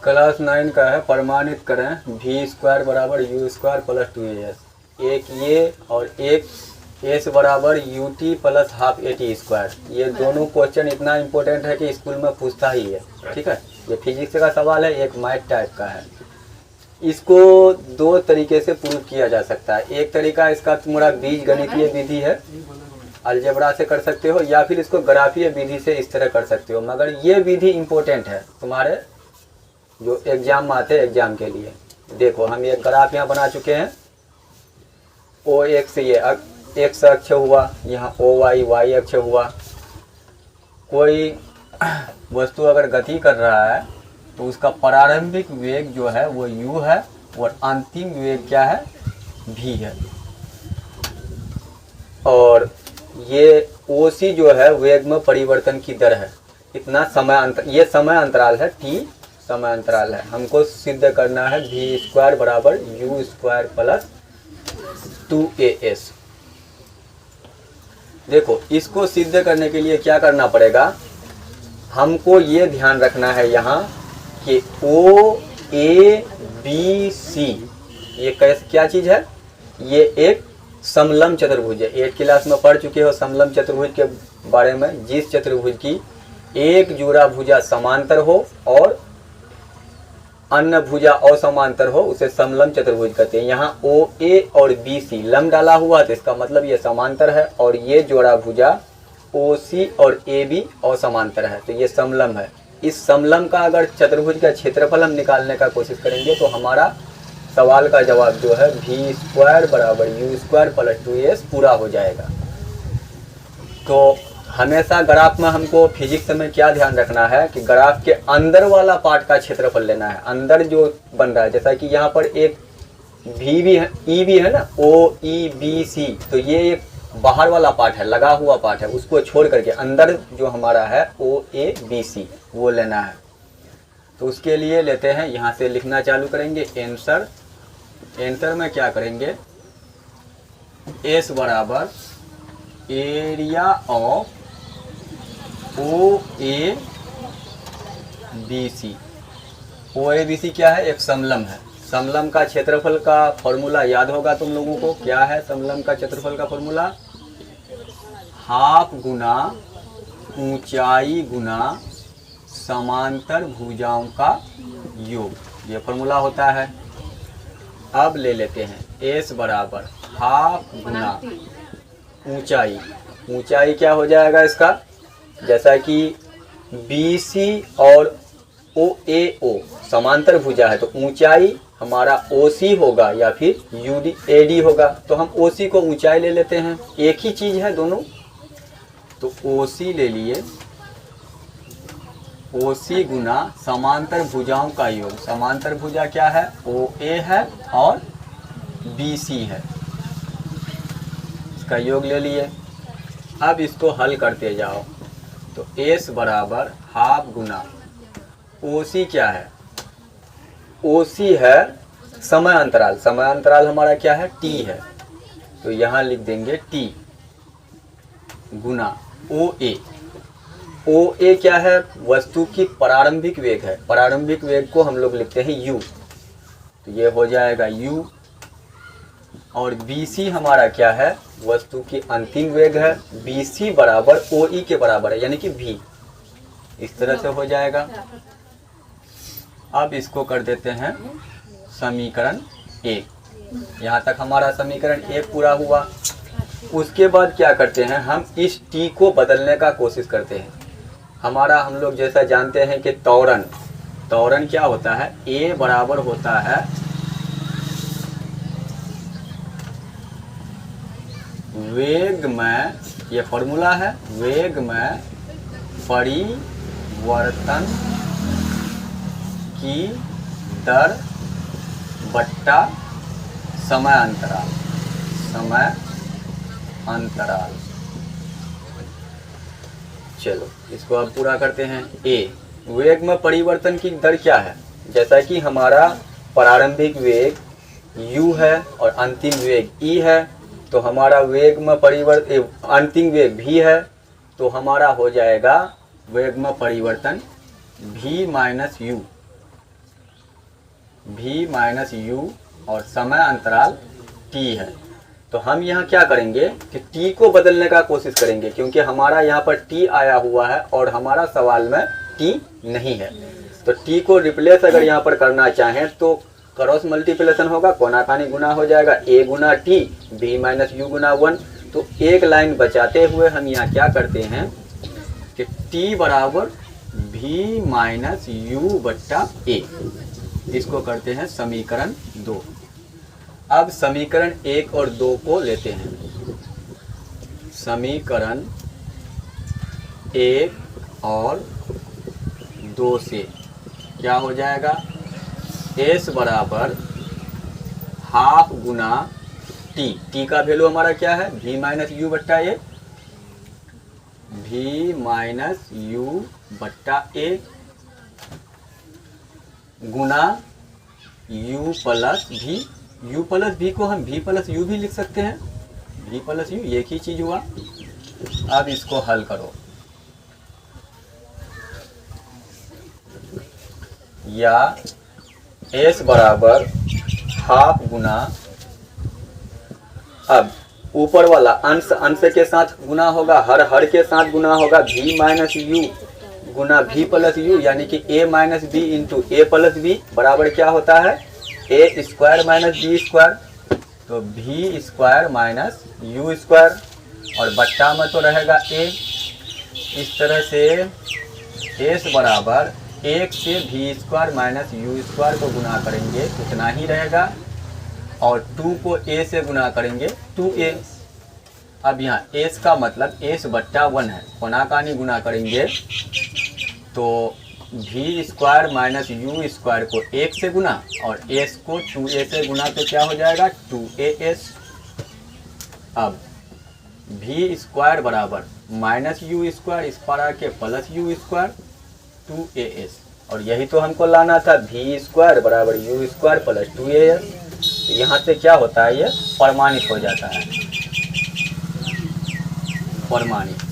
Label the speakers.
Speaker 1: Class 9 का है। प्रमाणित करें v स्क्वायर बराबर u स्क्वायर प्लस 2as। एक ये और एक s बराबर ut plus half at square. ये दोनों क्वेश्चन इतना इम्पोर्टेंट है कि स्कूल में पूछता ही है। ठीक है, ये फिजिक्स का सवाल है, एक मैथ टाइप का है। इसको दो तरीके से प्रूव किया जा सकता है। एक तरीका इसका तुम्हारा बीज गणितीय विधि है, अलजेब्रा से कर सकते हो, या फिर इसको ग्राफीय विधि से इस तरह कर सकते हो। मगर ये विधि इम्पोर्टेंट है तुम्हारे जो एग्जाम में आते हैं एग्जाम के लिए। देखो हम ये ग्राफ यहाँ बना चुके हैं। ओ एक्स ये एक्स अक्ष हुआ, यहाँ ओ वाई अक्ष हुआ। कोई वस्तु अगर गति कर रहा है तो उसका प्रारंभिक वेग जो है वो u है और अंतिम वेग क्या है, v है। और ये ओसी जो है वेग में परिवर्तन की दर है। इतना समय अंतर, ये समय अंतराल है, t समय अंतराल है। हमको सिद्ध करना है v स्क्वायर बराबर u स्क्वायर प्लस 2as। देखो इसको सिद्ध करने के लिए क्या करना पड़ेगा, हमको ये ध्यान रखना है यहाँ कि ओ ए बी सी ये कैसे क्या चीज़ है, ये एक समलंब चतुर्भुज है। 8 क्लास में पढ़ चुके हो समलंब चतुर्भुज के बारे में। जिस चतुर्भुज की एक जोड़ा भुजा समांतर हो और अन्य भुजा असमांतर हो उसे समलंब चतुर्भुज कहते हैं। यहाँ ओ ए और बी सी लंब डाला हुआ तो इसका मतलब ये समांतर है, और ये जोड़ा भुजा ओ सी और ए बी असमांतर है तो ये समलंब है। इस समलंब का अगर चतुर्भुज का क्षेत्रफल हम निकालने का कोशिश करेंगे तो हमारा सवाल का जवाब जो है v स्क्वायर बराबर u स्क्वायर प्लस 2as पूरा हो जाएगा। तो हमेशा ग्राफ में हमको फिजिक्स में क्या ध्यान रखना है कि ग्राफ के अंदर वाला पार्ट का क्षेत्रफल लेना है। अंदर जो बन रहा है, जैसा कि यहाँ पर एक v भी है, e भी है ना, o e b c, तो ये एक बाहर वाला पार्ट है, लगा हुआ पार्ट है, उसको छोड़ करके अंदर जो हमारा है ओ ए बी सी वो लेना है। तो उसके लिए लेते हैं, यहाँ से लिखना चालू करेंगे आंसर। आंसर में क्या करेंगे, एस बराबर area of O A B C. O A B C क्या है, एक समलंब है। समलंब का क्षेत्रफल का फॉर्मूला याद होगा तुम लोगों को। क्या है समलंब का क्षेत्रफल का फॉर्मूला, हाफ गुना ऊंचाई गुना समांतर भुजाओं का योग, ये फॉर्मूला होता है। अब ले लेते हैं एस बराबर हाफ गुना ऊंचाई। ऊंचाई क्या हो जाएगा इसका, जैसा कि बी सी और ओ ए ओ समांतर भुजा है तो ऊंचाई हमारा ओ सी होगा या फिर यू डी ए डी होगा। तो हम ओ सी को ऊंचाई ले लेते हैं, एक ही चीज़ है दोनों। तो ओ सी ले लिए, ओ सी गुना समांतर भुजाओं का योग। समांतर भुजा क्या है, ओ ए है और बी सी है, इसका योग ले लिए। अब इसको हल करते जाओ तो एस बराबर हाफ गुना ओ सी क्या है, ओ सी है समय अंतराल। समय अंतराल हमारा क्या है, टी है, तो यहाँ लिख देंगे टी गुना ओ ए। ओ ए क्या है, वस्तु की प्रारंभिक वेग है। प्रारंभिक वेग को हम लोग लिखते हैं u, तो ये हो जाएगा u। और बी सी हमारा क्या है, वस्तु की अंतिम वेग है। बी सी बराबर ओ ई के बराबर है यानी कि v, इस तरह से हो जाएगा। अब इसको कर देते हैं समीकरण 1। यहाँ तक हमारा समीकरण 1 पूरा हुआ। उसके बाद क्या करते हैं, हम इस t को बदलने का कोशिश करते हैं। हमारा हम लोग जैसा जानते हैं कि त्वरण, त्वरण क्या होता है, a बराबर होता है वेग में, ये फॉर्मूला है, वेग में परिवर्तन की दर बट्टा समय अंतराल। समय अंतराल, चलो इसको अब पूरा करते हैं। ए, वेग में परिवर्तन की दर क्या है, जैसा कि हमारा प्रारंभिक वेग u है और अंतिम वेग e है, तो हमारा वेग में परिवर्तन, अंतिम वेग v है, तो हमारा हो जाएगा वेग में परिवर्तन v minus you, v minus you और समय अंतराल t है। तो हम यहाँ क्या करेंगे कि t को बदलने का कोशिश करेंगे, क्योंकि हमारा यहाँ पर t आया हुआ है और हमारा सवाल में t नहीं है। तो t को रिप्लेस अगर यहाँ पर करना चाहें तो क्रॉस मल्टीप्लिकेशन होगा, कोनाकानी गुना हो जाएगा, a गुना t b माइनस यू गुना 1। तो एक लाइन बचाते हुए हम यहाँ क्या करते हैं कि t बराबर v माइनस यू बट्टा a, इसको करते हैं समीकरण 2। अब समीकरण 1 और 2 को लेते हैं। समीकरण 1 और 2 से क्या हो जाएगा, s बराबर हाफ गुना t, t का वैल्यू हमारा क्या है v माइनस यू बट्टा a, v माइनस यू बट्टा a Guna u plus v। u plus v को हम v प्लस यू भी लिख सकते हैं, v प्लस यू एक ही चीज हुआ। अब इसको हल करो, या s बराबर हाफ गुना, अब ऊपर वाला अंश अंश के साथ गुना होगा, हर के साथ गुना होगा, v माइनस यू गुना v प्लस यू, यानी कि a minus B into A plus B बराबर क्या होता है A square minus B square. तो v square minus U square और बट्टा में तो रहेगा a। इस तरह से s बराबर 1 से v square minus U square को गुना करेंगे उतना ही रहेगा, और 2 को a से गुना करेंगे 2a। अब यहाँ s का मतलब s बट्टा 1 है, कोनाकानी गुना करेंगे तो v square minus U square को 1 से गुना और s को 2a से गुना तो क्या हो जाएगा 2as। अब v स्क्वायर बराबर माइनस यू स्क्वायर इस पर आके प्लस यू स्क्वायर 2as, और यही तो हमको लाना था, v स्क्वायर बराबर यू स्क्वायर प्लस 2as। यहाँ से क्या होता है, ये प्रमाणित हो जाता है, प्रमाणित।